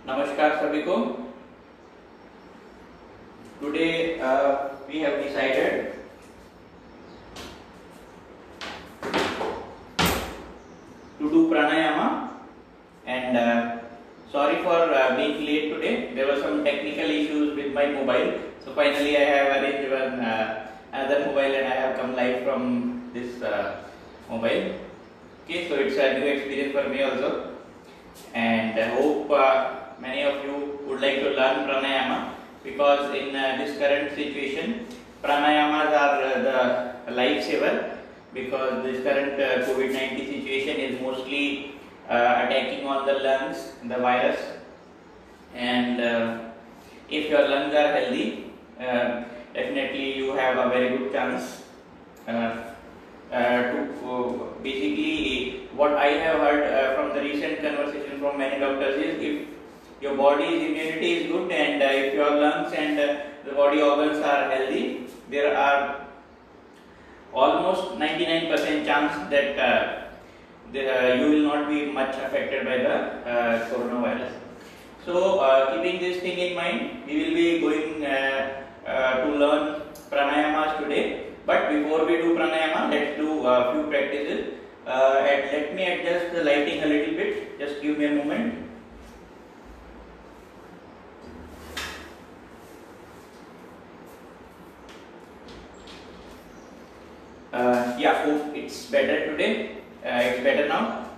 नमस्कार सभी को। Today we have decided to do pranayama and sorry for being late today. There were some technical issues with my mobile, so finally I have arranged another mobile and I have come live from this mobile. Okay, so it's a new experience for me also, and I hope many of you would like to learn pranayama, because in this current situation pranayamas are the lifesaver, because this current COVID-19 situation is mostly attacking on the lungs, the virus, and if your lungs are healthy, definitely you have a very good chance to basically what I have heard from the recent conversation from many doctors is, if your body's immunity is good and if your lungs and the body organs are healthy, there are almost 99% chance that you will not be much affected by the coronavirus. So keeping this thing in mind, we will be going to learn pranayamas today. But before we do pranayama, let's do a few practices. Let me adjust the lighting a little bit. Just give me a moment. Yeah, hope it's better today. It's better now.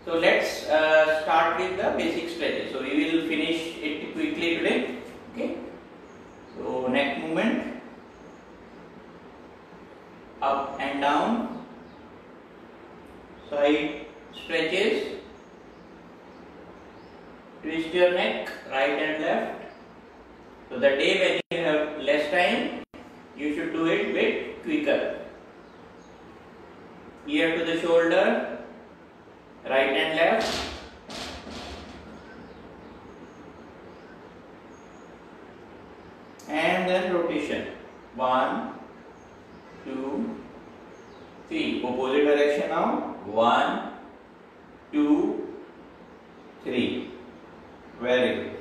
So let's start with the basic stretches. So we will finish it quickly today. Okay. So neck movement, up and down, side stretches, twist your neck right and left. So the day when you have less time, you should do it bit quicker. Ear to the shoulder, right and left. And then rotation. 1, 2, 3. Opposite direction now. 1, 2, 3. Very good.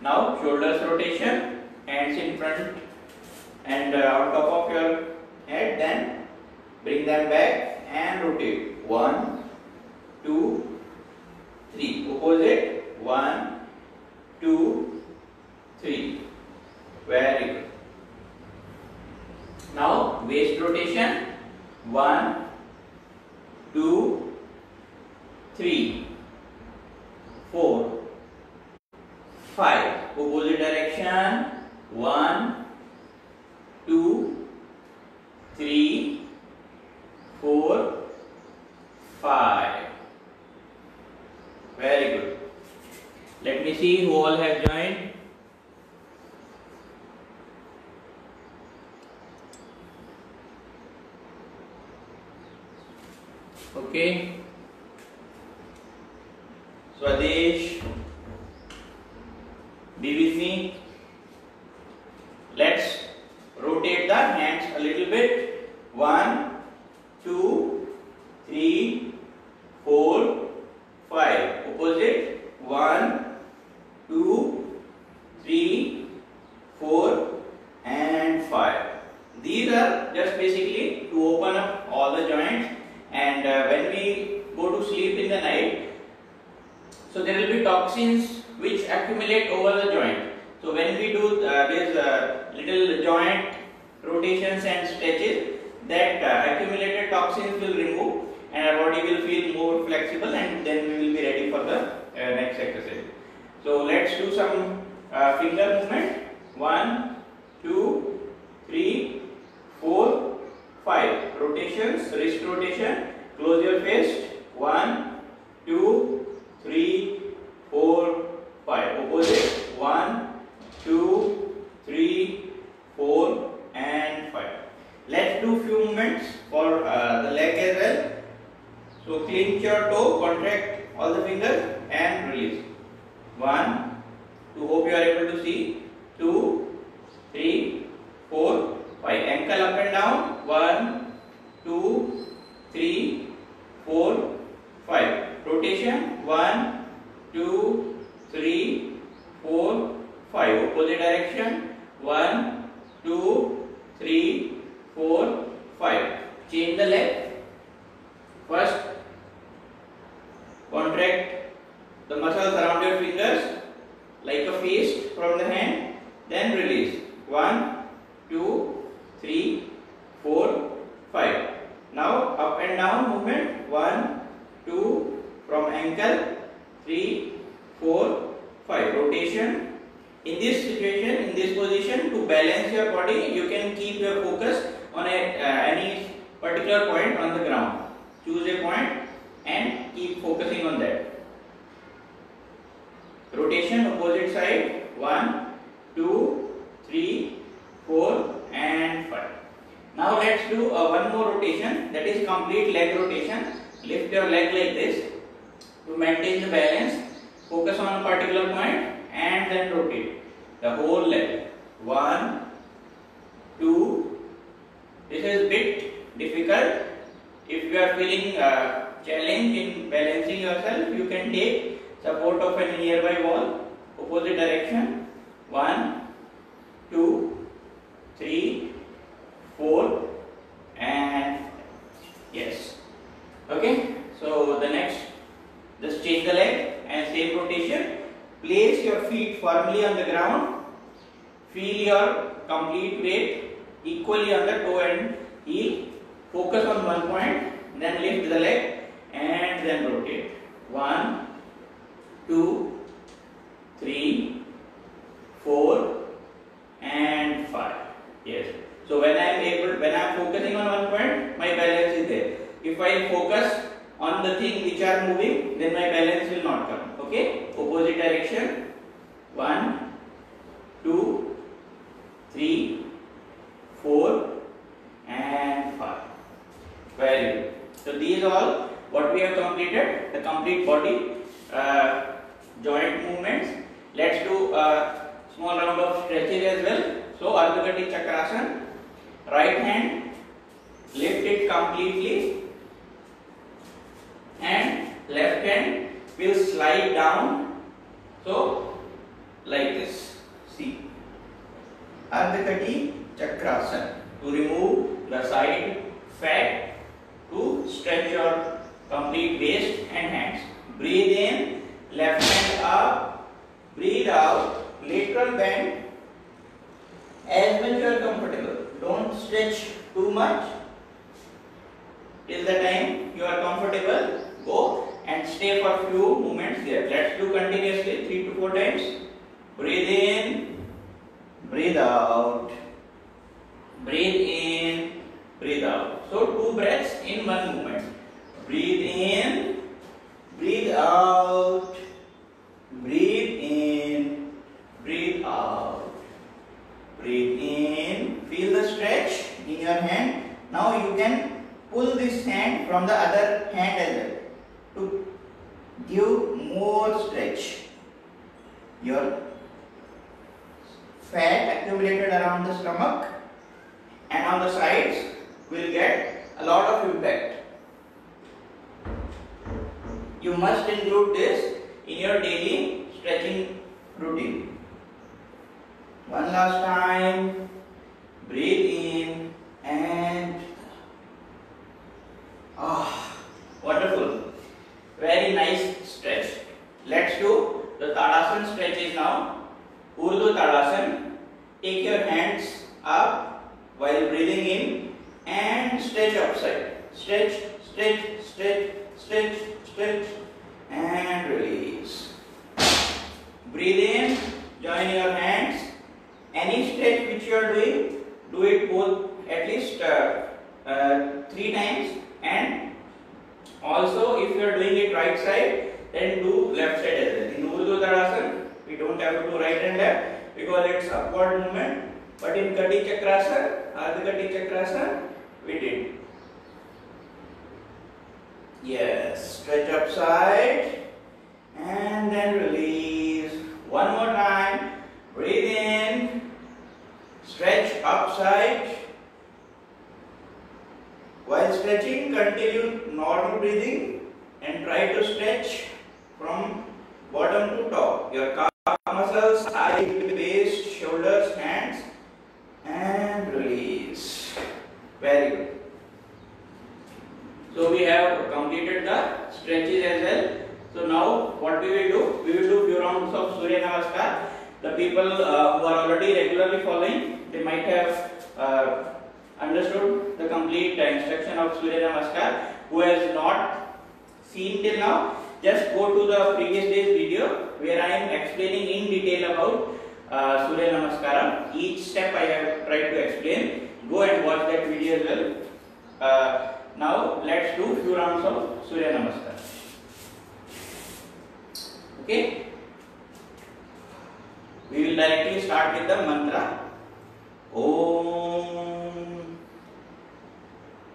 Now shoulders rotation, hands in front and on top of your head, then bring them back and rotate. 1, 2, 3. Opposite. 1, 2, 3. Very good. Now waist rotation. 1, 2, 3, 4, 5. Opposite direction. 1, 2, 3, 4, 5. Very good. Let me see who all have joined. Okay. Swadesh, be with me. Let's rotate the hands a little bit. 1, 2, 3, 4, 5. Opposite. 1, 2, 3, 4 and 5. These are just basically to open up all the joints, and when we go to sleep in the night, so there will be toxins which accumulate over the joint. So when we do these little joint rotations and stretches, that accumulated toxins will remove and our body will feel more flexible, and then we will be ready for the next exercise. So let's do some finger movement. 1, 2, 3, 4, 5. Rotations, wrist rotation. Close your fist. 1, 2, 3, 4, 5. Opposite. 1, 2, 3, 4 and 5. Let's do few movements for the leg as well. So clench your toe, contract all the fingers and release. 1, 2, hope you are able to see. 2, 3, 4, 5. Ankle up and down. 1, 2, 3, 4, 5. Rotation. 1, 2, 3, 4, 5. Opposite direction. 1, 2, 3, 4, 5. Change the leg. First, contract the muscles around your fingers like a fist from the hand. Then release. 1, 2, 3, 4, 5. Now up and down movement. 1, 2 from ankle. 3, 4, 5. Rotation. In this situation, in this position, to balance your body, you can keep your focus on any particular point on the ground. Choose a point and keep focusing on that. Rotation opposite side. 1, 2, 3, 4 and 5. Now let's do one more rotation, that is complete leg rotation. Lift your leg like this to maintain the balance. Focus on a particular point and then rotate the whole leg. 1, 2. This is bit difficult. If you are feeling challenge in balancing yourself, you can take support of a nearby wall. Opposite direction. 1, 2, 3, 4 and yes. Okay. So the next, just change the leg and same rotation. Place your feet firmly on the ground. Feel your complete weight equally on the toe and heel. Focus on one point, then lift the leg and then rotate. 1, 2, 3, 4 and 5. Yes. So when I am focusing on one point, my balance is there. If I focus on the thing which are moving, then my balance will not come. Okay. Opposite direction. 1, 2, 3, 4 and 5. Very good. So these all what we have completed, the complete body joint movements. Let's do a small round of stretches as well. So Ardha Gati Chakrasana. Right hand, lift it completely and left hand will slide down. So like this. See, Ardha Gati Chakrasana, to remove the side fat, to stretch your complete waist and hands. Breathe in, left hand up, breathe out, lateral bend as much you are comfortable. Don't stretch too much. Till the time you are comfortable, go and stay for few moments there. Let's do continuously 3 to 4 times. Breathe in, breathe out, breathe in, breathe out. So 2 breaths in one movement. Breathe in, breathe out, breathe in, breathe out. Breathe in, feel the stretch in your hand. Now you can pull this hand from the other hand as well to give more stretch. Your fat accumulated around the stomach and on the sides will get a lot of impact. You must include this in your daily stretching routine. One last time. Breathe in and wonderful. Very nice stretch. Let's do the Tadasana stretches now. Urdhva Tadasana. Take your hands up while breathing in and stretch upside. Stretch, stretch, stretch, stretch, stretch and release. Breathe in, join your hands. Any stretch which you are doing, do it both at least 3 times, and also if you are doing it right side, then do left side as well. In Urdhva Tadasana, we don't have to do right and left because it's upward movement, but in Gati Chakrasana, Ardha Gati Chakrasana, we did. Yes, stretch upside and then release. One more time. Breathe in, stretch upside. While stretching, continue normal breathing and try to stretch from bottom to top. Your calf muscles, eyes, waist, shoulders, hands, and release. Very good. So we have completed the stretches as well. So now what we will do? We will do few rounds of Surya Namaskar. The people who are already regularly following, they might have understood the complete instruction of Surya Namaskar. Who has not seen till now, just go to the previous day's video where I am explaining in detail about Surya Namaskaram. Each step I have tried to explain. Go and watch that video as well. Now let's do few rounds of Surya Namaskar. Okay. We will directly start with the mantra. Om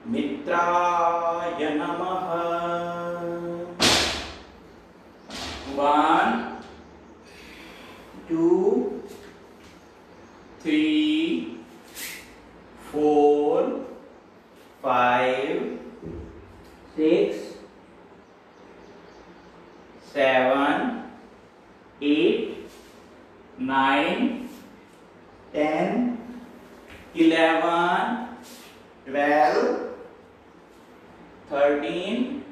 Mitraya Namaha. 1, 2, 3, 4, 5, 6, 7, 8, 9, 10, 11, 12, 13,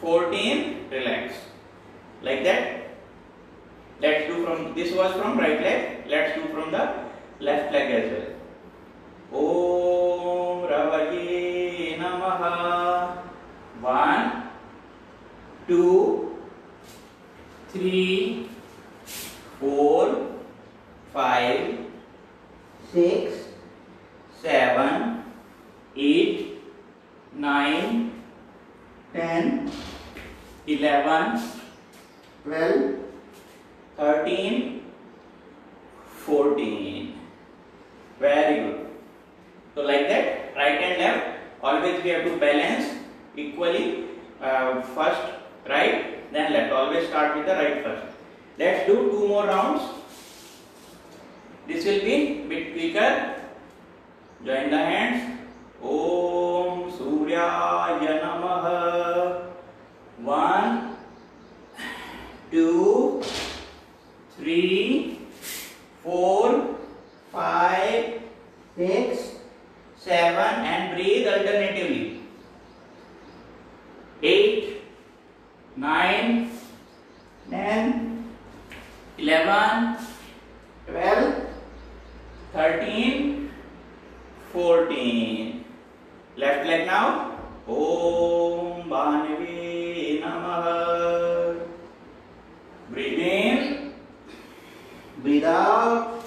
14, relax. Like that. Let's do from, this was from right leg, let's do from the left leg as well. Om Ravaye Namaha. 1, 2, 3, 4, 5, 6, 7, 8, 9, 10, 11, 12, 13, 14. Very good. So like that, right and left, always we have to balance equally. First right, then left. Always start with the right first. Let's do 2 more rounds. This will be bit quicker. Join the hands. Om Suryaya Namaha. 1, 2, 3, 4, 5, 6, 7, and breathe alternatively. 8, 9, 10, 11, 12, 13, 14. Left leg now. Om Bhanave Namaha. Breathe in, breathe out,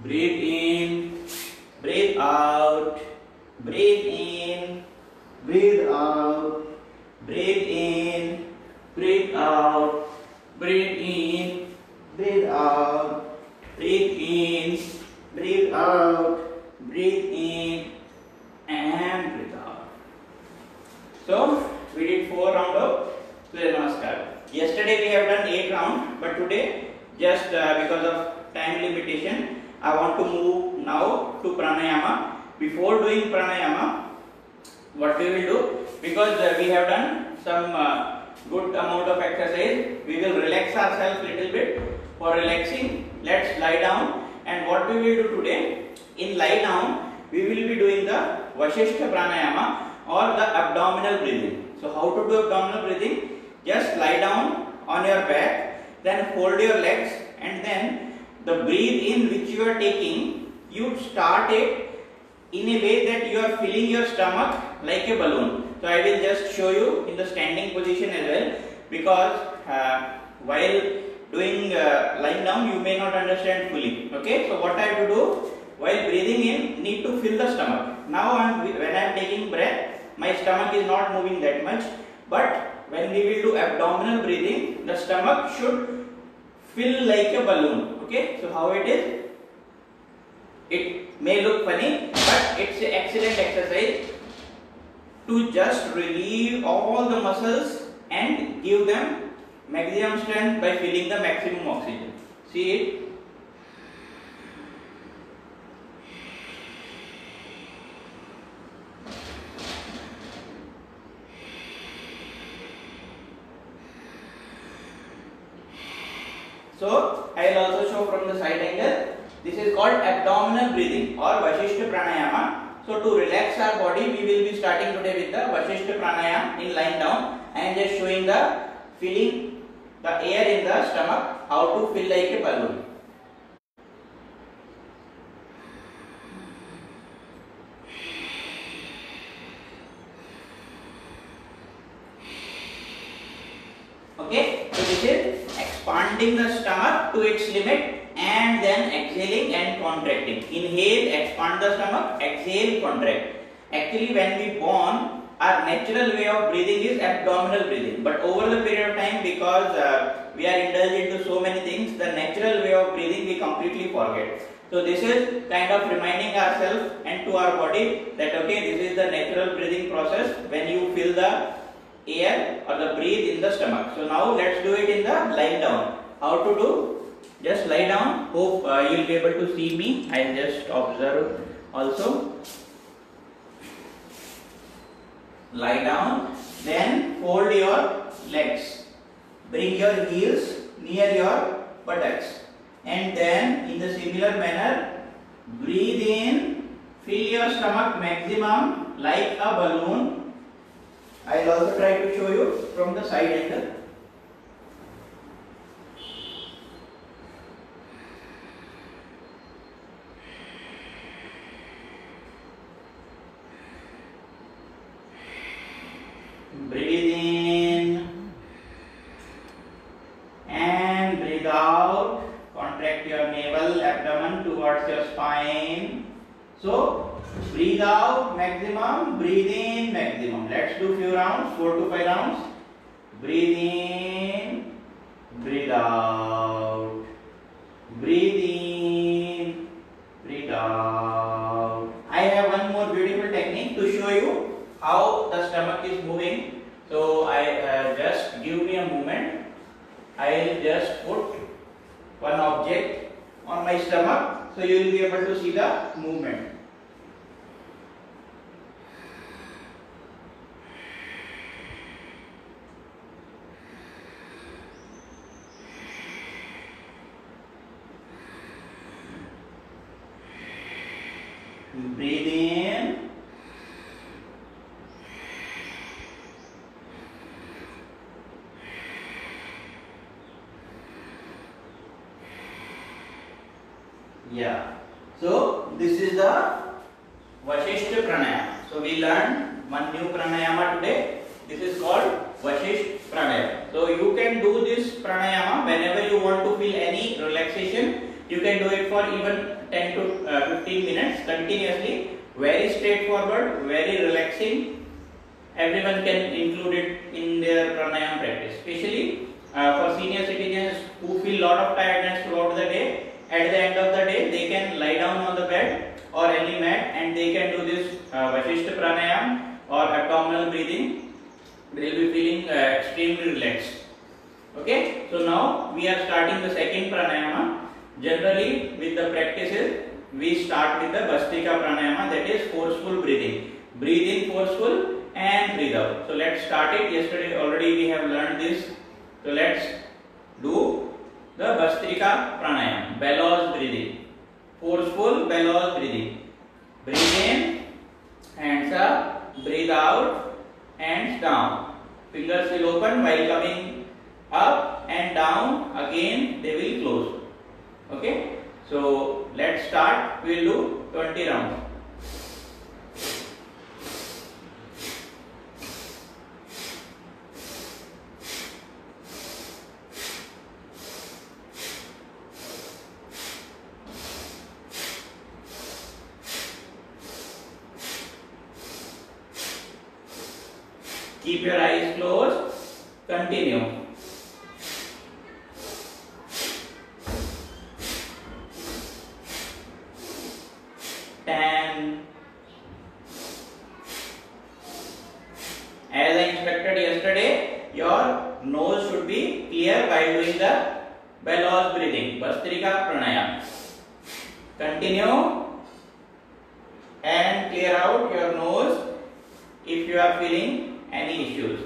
breathe in, breathe out, breathe in, breathe out, breathe in, breathe out, breathe in, breathe out, breathe in, breathe out, breathe in, and breathe out. So we did 4 rounds of Surya Namaskar. Yesterday we have done 8 rounds, but today just because of time limitation, I want to move now to pranayama. Before doing pranayama, what we will do, because we have done some good amount of exercise, we will relax ourselves little bit. For relaxing, let's lie down, and what we will do today, in lie down, we will be doing the Vasishtha pranayama or the abdominal breathing. So how to do abdominal breathing? Just lie down on your back, then fold your legs, and then the breathe in which you are taking, you start it in a way that you are filling your stomach like a balloon. So I will just show you in the standing position as well, because while doing lying down you may not understand fully. Okay, so what I have to do, while breathing in, need to fill the stomach. Now when I am taking breath, my stomach is not moving that much, but when we will do abdominal breathing, the stomach should fill like a balloon. Okay, so how it is? It may look funny, but it's an excellent exercise to just relieve all the muscles and give them maximum strength by filling the maximum oxygen. See it? So I will also show from the side angle. This is called abdominal breathing or Vasishtha Pranayama. So to relax our body, we will be starting today with the Vasishtha Pranayama in lying down. I am just showing the filling the air in the stomach, how to fill like a balloon. Okay, so this is expanding the stomach to its limit and then exhaling and contracting. Inhale, expand the stomach, exhale, contract. Actually, when we born, our natural way of breathing is abdominal breathing. But over the period of time, because we are indulged into so many things, the natural way of breathing we completely forget. So this is kind of reminding ourselves and to our body that okay, this is the natural breathing process when you feel the air or the breathe in the stomach. So now let's do it in the lying down. How to do? Just lie down. Hope you will be able to see me. I will just observe also. Lie down. Then fold your legs. Bring your heels near your buttocks. And then in the similar manner, breathe in. Fill your stomach maximum like a balloon. I will also try to show you from the side angle. Breathe in and breathe out. Contract your navel, abdomen towards your spine. So breathe out maximum, breathe in maximum. Let's do few rounds, 4 to 5 rounds. Breathe in, breathe out. Breathe in, breathe out. I have one more beautiful technique to show you how the stomach is moving. So I just give me a moment. I will just put one object on my stomach, so you will be able to see the movement. Breathe in. Yeah. So this is the Vasishtha Pranayama. So we learned one new pranayama today. This is called Vasishtha Pranayama. So you can do this pranayama whenever you want to feel any relaxation. You can do it for even 10 to 15 minutes continuously. Very straightforward, very relaxing. Everyone can include it in their pranayama practice. Especially for senior citizens who feel lot of tiredness throughout the day. At the end of the day, they can lie down on the bed or any mat and they can do this Vasishtha Pranayama or abdominal breathing. They will be feeling extremely relaxed. Okay, so now we are starting the second pranayama. Generally, with the practices, we start with the Bhastrika Pranayama, that is forceful breathing. Breathe in forceful and breathe out. So let's start it. Yesterday already we have learned this. So let's do the Bhastrika Pranayama, bellows breathing, forceful bellows breathing. Breathe in, hands up, breathe out, hands down. Fingers will open while coming up and down, again they will close. Okay, so let's start. We will do 20 rounds. Keep your eyes closed. Continue. As I instructed yesterday, your nose should be clear while doing the bellows breathing, Bhastrika Pranayama. Continue and clear out your nose if you are feeling any issues.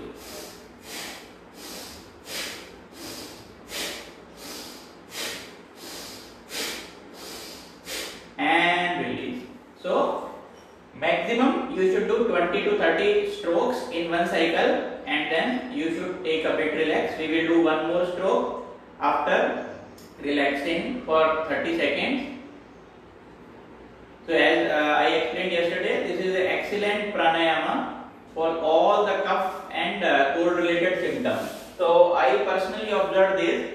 you should do 20 to 30 strokes in one cycle, and then you should take a bit relax. We will do one more stroke after relaxing for 30 seconds. So as I explained yesterday, this is an excellent pranayama for all the cough and cold related symptoms. So I personally observed this.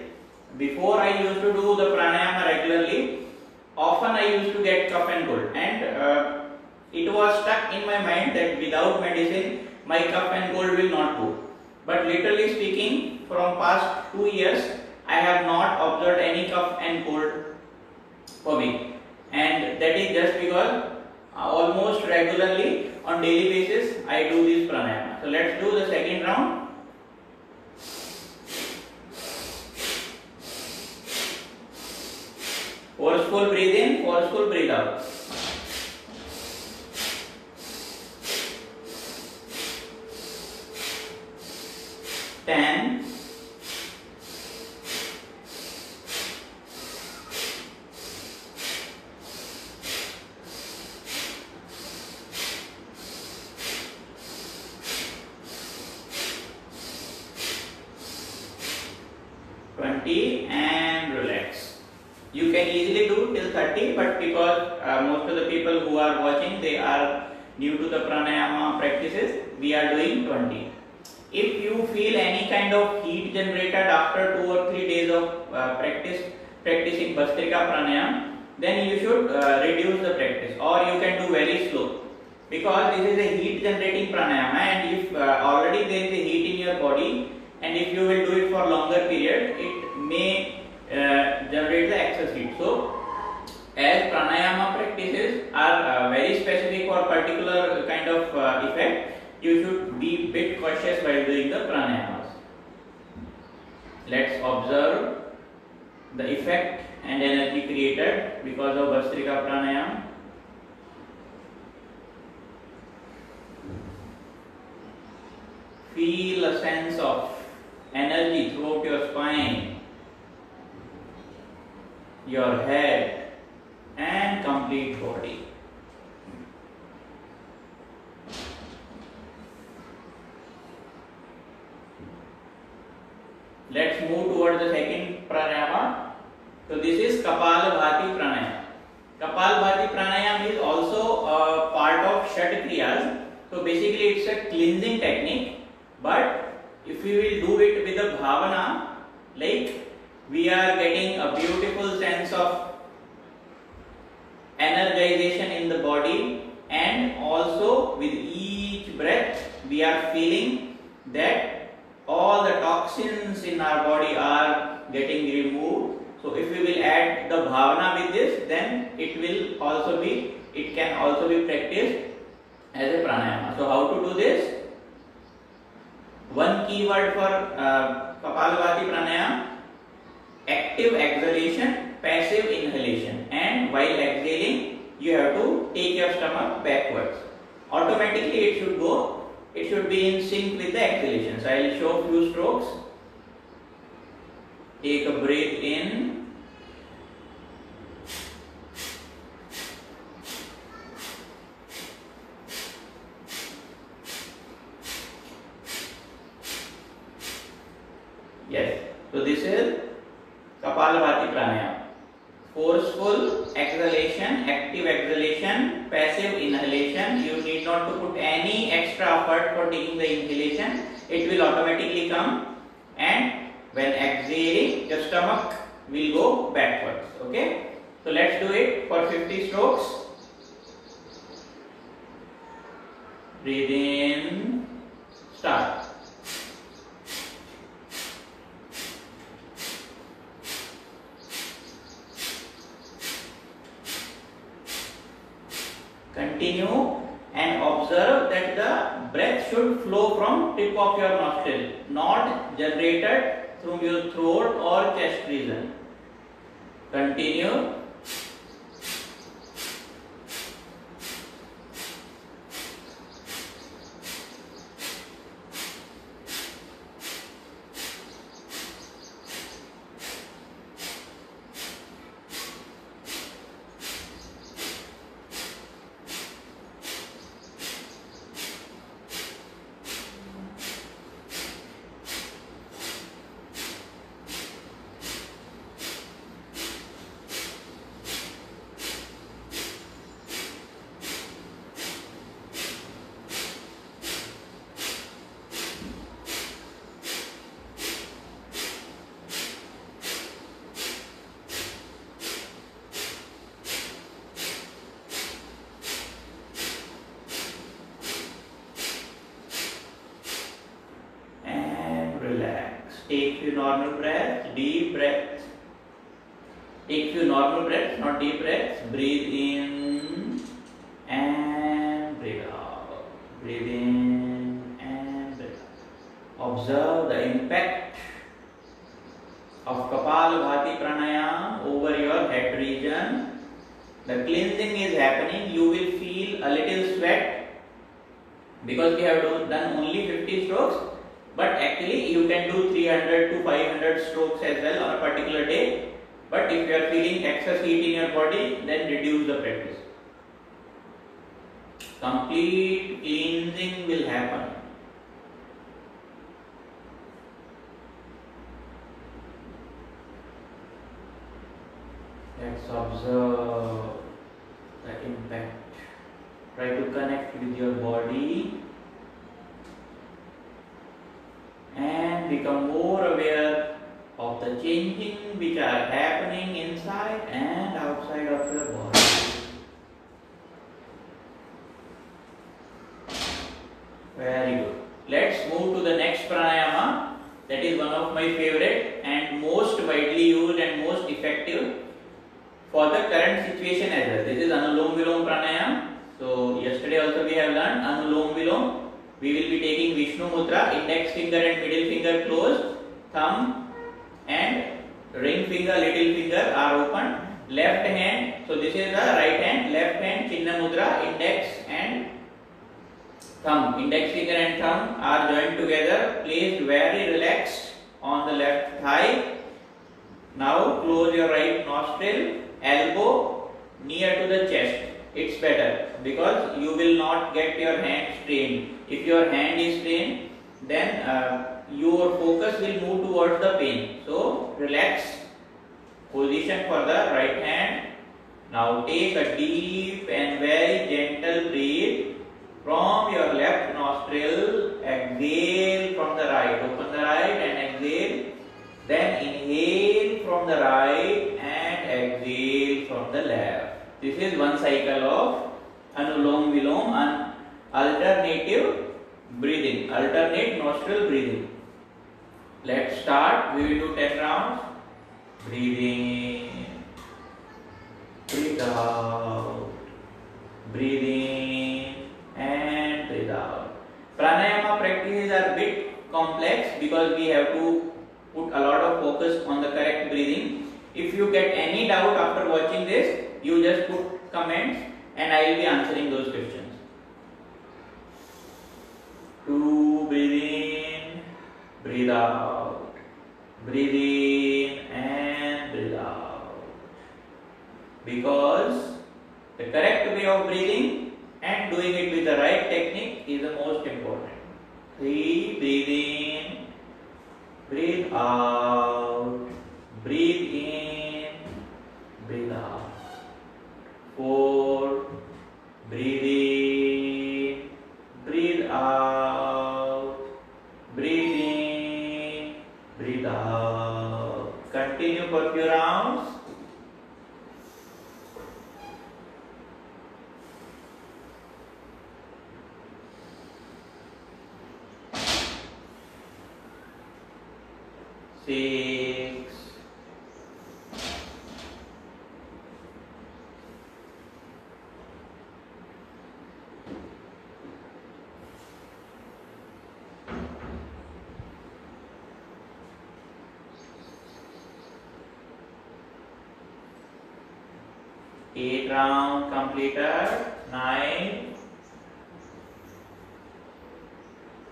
Before I used to do the pranayama regularly, often I used to get cough and cold, and it was stuck in my mind that without medicine my cough and cold will not go. But literally speaking, from past 2 years I have not observed any cough and cold for me, and that is just because almost regularly on daily basis I do this pranayama. So let's do the second round. Forceful breathe in, forceful breathe out. Ten. 20 and relax. You can easily do till 30, but because most of the people who are watching, they are new to the pranayama practices, we are doing 20. If you feel any kind of heat generated after 2 or 3 days of practicing Bhastrika pranayama, then you should reduce the practice, or you can do very slow, because this is a heat generating pranayama, and if already there is a heat in your body, and if you will do it for longer period, it may generate the excess heat. So as pranayama practices are very specific for particular kind of effect, you should be bit cautious while doing the pranayamas. Let's observe the effect and energy created because of Bhastrika pranayama. Feel a sense of energy throughout your spine, your head and complete body. Let's move towards the second pranayama. So this is Kapalabhati pranayama. Kapalabhati pranayama is also a part of Shat Kriyas. So basically it's a cleansing technique, but if we will do it with a bhavana, like we are getting a beautiful sense of energization in the body, and also with each breath we are feeling that all the toxins in our body are getting removed. So if we will add the bhavana with this, then it can also be practiced as a pranayama. So how to do this? One keyword for Kapalabhati pranayama: active exhalation, passive inhalation, and while exhaling you have to take your stomach backwards. Automatically it should be in sync with the exhalation. So I will show few strokes. Take a breath in, yes. So this is Kapalabhati pranayama. Forceful exhalation, active exhalation, passive inhalation. You need not to put any extra effort for taking the inhalation. It will automatically come, and when exhaling, your stomach will go backwards. Okay. So let's do it for 50 strokes. Breathe in. Start. Continue and observe that the breath should flow from tip of your nostril, not generated through your throat or chest region. Continue. relax. Take few normal breaths, deep breaths. Take few normal breaths, not deep breaths. Breathe in and breathe out. Breathe in and breathe out. Observe the impact of Kapalabhati pranayama over your head region. The cleansing is happening. You will feel a little sweat because we have done only 50 strokes. But actually you can do 300 to 500 strokes as well on a particular day. But if you are feeling excess heat in your body, then reduce the practice. Complete cleansing will happen. Let's observe the impact. Try to connect with your body and become more aware of the changing which are happening inside and outside of your body. Very good. Let's move to the next pranayama. That is one of my favorite and most widely used and most effective for the current situation as well. This is Anulom Vilom pranayama. So yesterday also we have learned Anulom Vilom. We will be taking Vishnu Mudra, index finger and middle finger closed, thumb and ring finger, little finger are open. Left hand, so this is the right hand, left hand Chinna Mudra, index and thumb. Index finger and thumb are joined together, placed very relaxed on the left thigh. Now close your right nostril, elbow near to the chest. It's better because you will not get your hand strained. If your hand is strained, then your focus will move towards the pain. So relax. Position for the right hand. Now take a deep and very gentle breath from your left nostril. Exhale from the right. Open the right and exhale. Then inhale from the right and exhale from the left. This is one cycle of Anulom Vilom and alternative breathing, alternate nostril breathing. Let's start. We will do 10 rounds. Breathe in, breathe out, breathe in and breathe out. Pranayama practices are a bit complex because we have to put a lot of focus on the correct breathing. If you get any doubt after watching this, you just put comments and I will be answering those questions. 2, breathe in, breathe out, breathe in and breathe out. Because the correct way of breathing and doing it with the right technique is the most important. 3, breathe in, breathe out, breathe in, breathe out. 4, breathe in, breathe out, breathe in, breathe out. Continue for few rounds. Six, 8 round completed. 9.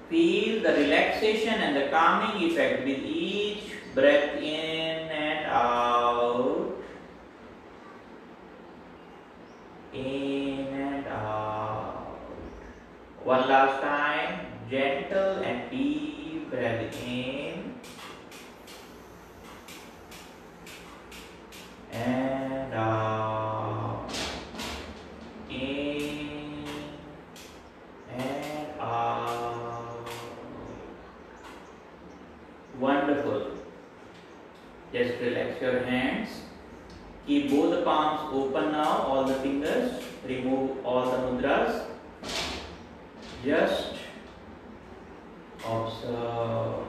Feel the relaxation and the calming effect with each breath in and out. In and out. One last time. Gentle and deep breath in and out. In and out. Wonderful. Just relax your hands. Keep both the palms open now, all the fingers. Remove all the mudras. Just observe.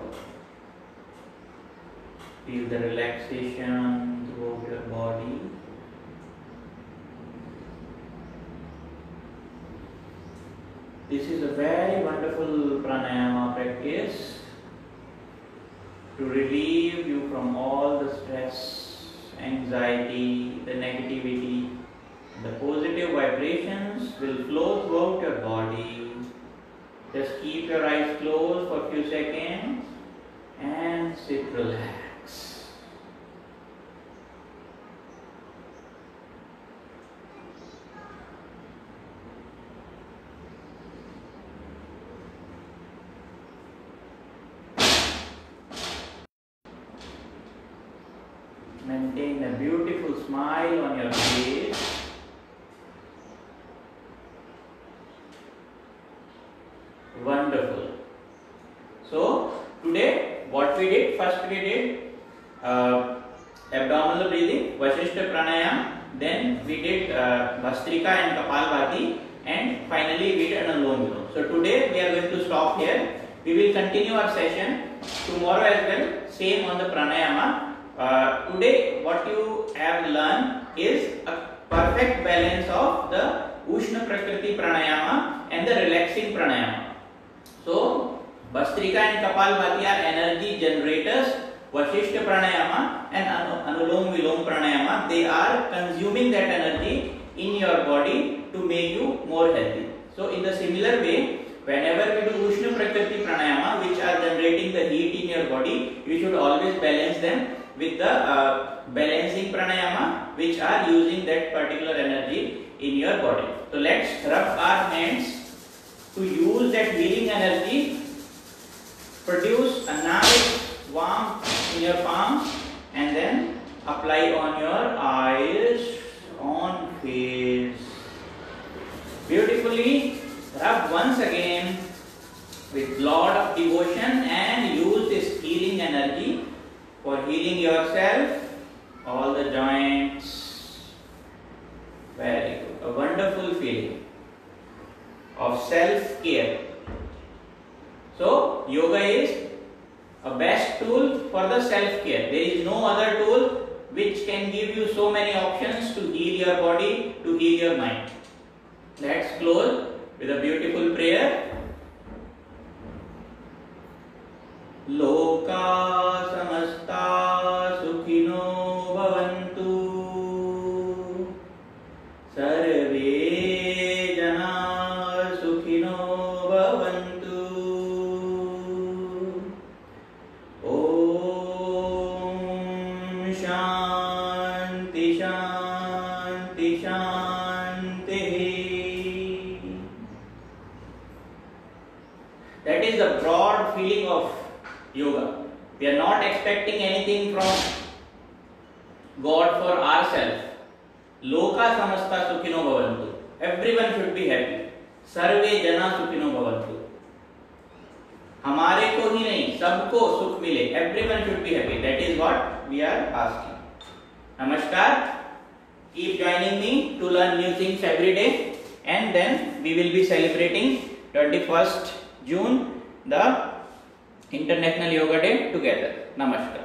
Feel the relaxation throughout your body. This is a very wonderful pranayama practice to relieve you from all the stress, anxiety, the negativity. The positive vibrations will flow throughout your body. Just keep your eyes closed for a few seconds and sit relaxed. Maintain a beautiful smile on your face. Wonderful. So today what we did, first we did abdominal breathing, Vasishtha pranayama, then we did Bhastrika and Kapalbhati, and finally we did Anulom Vilom. So today we are going to stop here. We will continue our session tomorrow as well, same on the pranayama. Today what you have learned is a perfect balance of the Ushna Prakriti pranayama and the relaxing pranayama. So Bhastrika and Kapalbhati are energy generators. Vasishtha pranayama and Anulom Vilom pranayama, they are consuming that energy in your body to make you more healthy. So in the similar way, whenever we do Ushna Prakriti pranayama, which are generating the heat in your body, you should always balance them with the balancing pranayama, which are using that particular energy in your body. So let's rub our hands to use that healing energy, produce a nice warmth in your palms, and then apply on your eyes, on face. Beautifully rub once again with lot of devotion and use this healing energy for healing yourself, all the joints. Very good. A wonderful feeling of self-care. So yoga is a best tool for the self-care. There is no other tool which can give you so many options to heal your body, to heal your mind. Let's close with a beautiful prayer. Loka samasta sukhino bhavantu, sarve jana sukhino bhavantu. Om Shanti Shanti Shanti. That is the broad feeling of yoga. We are not expecting anything from God for ourselves. Loka samasta sukhino bhavantu. Everyone should be happy. Sarve jana sukhino bhavantu. हमारे को ही नहीं, सबको सुख मिले. Everyone should be happy. That is what we are asking. Namaskar. Keep joining me to learn new things every day, and then we will be celebrating 21st June, the International Yoga Day together. Namaskar.